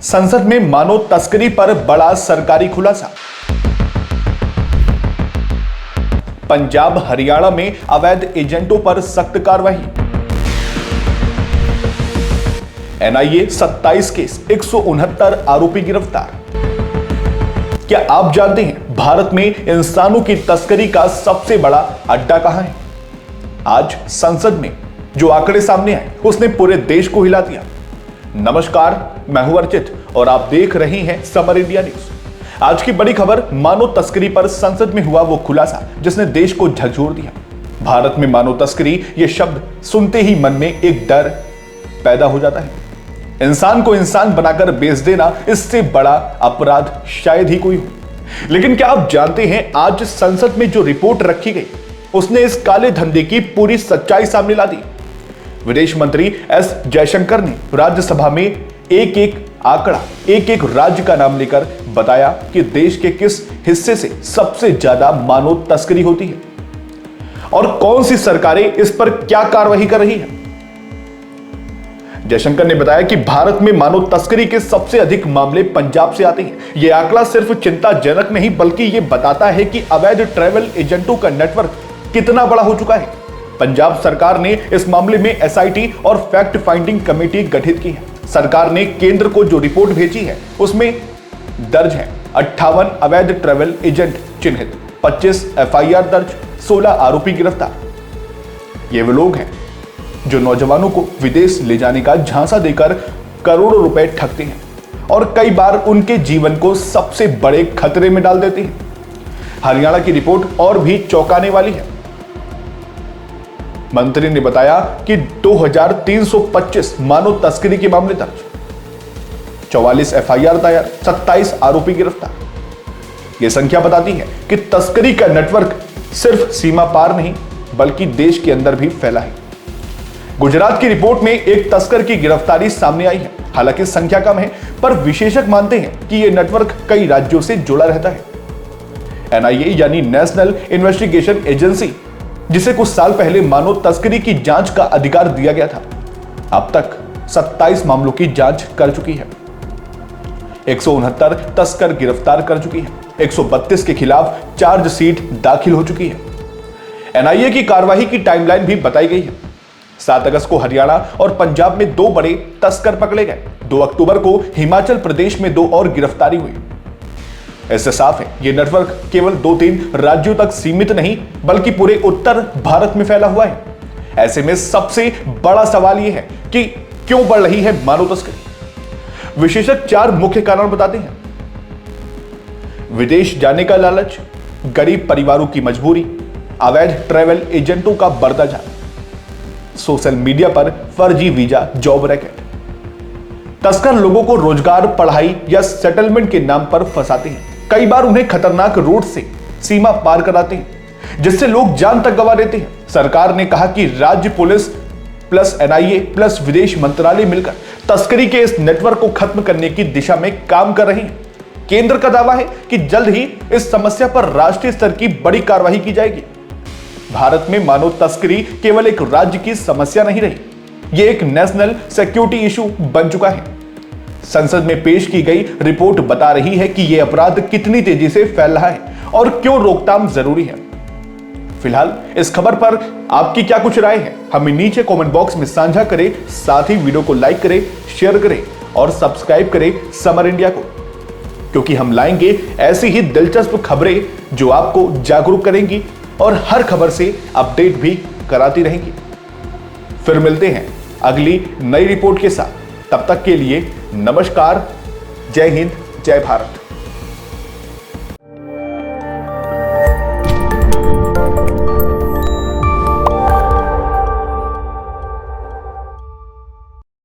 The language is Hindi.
संसद में मानव तस्करी पर बड़ा सरकारी खुलासा। पंजाब हरियाणा में अवैध एजेंटों पर सख्त कार्रवाई। एनआईए 27 केस 169 आरोपी गिरफ्तार। क्या आप जानते हैं भारत में इंसानों की तस्करी का सबसे बड़ा अड्डा कहां है? आज संसद में जो आंकड़े सामने आए उसने पूरे देश को हिला दिया। नमस्कार, मैं हूं अर्चित और आप देख रहे हैं समर इंडिया न्यूज। आज की बड़ी खबर, मानव तस्करी पर संसद में हुआ वो खुलासा जिसने देश को झकझोर दिया। भारत में मानव तस्करी ये शब्द सुनते ही मन में एक डर पैदा हो जाता है। इंसान को इंसान बनाकर बेच देना, इससे बड़ा अपराध शायद ही कोई हो। लेकिन क्या आप जानते हैं आज संसद में जो रिपोर्ट रखी गई उसने इस काले धंधे की पूरी सच्चाई सामने ला दी। विदेश मंत्री एस जयशंकर ने राज्यसभा में एक एक आंकड़ा, एक एक राज्य का नाम लेकर बताया कि देश के किस हिस्से से सबसे ज्यादा मानव तस्करी होती है और कौन सी सरकारें इस पर क्या कार्रवाई कर रही है। जयशंकर ने बताया कि भारत में मानव तस्करी के सबसे अधिक मामले पंजाब से आते हैं। यह आंकड़ा सिर्फ चिंताजनक नहीं बल्कि यह बताता है कि अवैध ट्रैवल एजेंटों का नेटवर्क कितना बड़ा हो चुका है। पंजाब सरकार ने इस मामले में एसआईटी और फैक्ट फाइंडिंग कमेटी गठित की है। सरकार ने केंद्र को जो रिपोर्ट भेजी है उसमें दर्ज है 58 अवैध ट्रैवल एजेंट चिन्हित, 25 एफआईआर दर्ज, 16 आरोपी गिरफ्तार। ये वो लोग हैं जो नौजवानों को विदेश ले जाने का झांसा देकर करोड़ों रुपए ठगते हैं और कई बार उनके जीवन को सबसे बड़े खतरे में डाल देते हैं। हरियाणा की रिपोर्ट और भी चौंकाने वाली है। मंत्री ने बताया कि 2325 मानव तस्करी के मामले दर्ज, 44 एफआईआर दायर, 27 आरोपी गिरफ्तार। यह संख्या बताती है कि तस्करी का नेटवर्क सिर्फ सीमा पार नहीं बल्कि देश के अंदर भी फैला है। गुजरात की रिपोर्ट में एक तस्कर की गिरफ्तारी सामने आई है। हालांकि संख्या कम है पर विशेषज्ञ मानते हैं कि यह नेटवर्क कई राज्यों से जुड़ा रहता है। एनआईए यानी नेशनल इन्वेस्टिगेशन एजेंसी, जिसे कुछ साल पहले मानव तस्करी की जांच का अधिकार दिया गया था, अब तक 27 मामलों की जांच कर चुकी है। 169 तस्कर गिरफ्तार कर चुकी है। 132 के खिलाफ चार्जशीट दाखिल हो चुकी है। एनआईए की कार्रवाई की टाइमलाइन भी बताई गई है। 7 अगस्त को हरियाणा और पंजाब में 2 बड़े तस्कर पकड़े गए। 2 अक्टूबर को हिमाचल प्रदेश में 2 और गिरफ्तारी हुई। इससे साफ है यह नेटवर्क केवल 2-3 राज्यों तक सीमित नहीं बल्कि पूरे उत्तर भारत में फैला हुआ है। ऐसे में सबसे बड़ा सवाल यह है कि क्यों बढ़ रही है मानव तस्करी। विशेषज्ञ 4 मुख्य कारण बताते हैं। विदेश जाने का लालच, गरीब परिवारों की मजबूरी, अवैध ट्रैवल एजेंटों का बढ़ता जाना, सोशल मीडिया पर फर्जी वीजा जॉब रैकेट। तस्कर लोगों को रोजगार, पढ़ाई या सेटलमेंट के नाम पर फंसाते हैं। कई बार उन्हें खतरनाक रूट से सीमा पार कराते हैं जिससे लोग जान तक गंवा देते हैं। सरकार ने कहा कि राज्य पुलिस प्लस एनआईए प्लस विदेश मंत्रालय मिलकर तस्करी के इस नेटवर्क को खत्म करने की दिशा में काम कर रहे हैं। केंद्र का दावा है कि जल्द ही इस समस्या पर राष्ट्रीय स्तर की बड़ी कार्रवाई की जाएगी। भारत में मानव तस्करी केवल एक राज्य की समस्या नहीं रही, यह एक नेशनल सिक्योरिटी इशू बन चुका है। संसद में पेश की गई रिपोर्ट बता रही है कि यह अपराध कितनी तेजी से फैल रहा है और क्यों रोकथाम जरूरी है। फिलहाल इस खबर पर आपकी क्या कुछ राय है, हमें नीचे कमेंट बॉक्स में साझा करें। साथ ही वीडियो को लाइक करें, शेयर करें और सब्सक्राइब करें समर इंडिया को, क्योंकि हम लाएंगे ऐसी ही दिलचस्प खबरें जो आपको जागरूक करेंगी और हर खबर से अपडेट भी कराती रहेंगी। फिर मिलते हैं अगली नई रिपोर्ट के साथ। तब तक के लिए नमस्कार, जय हिंद, जय भारत।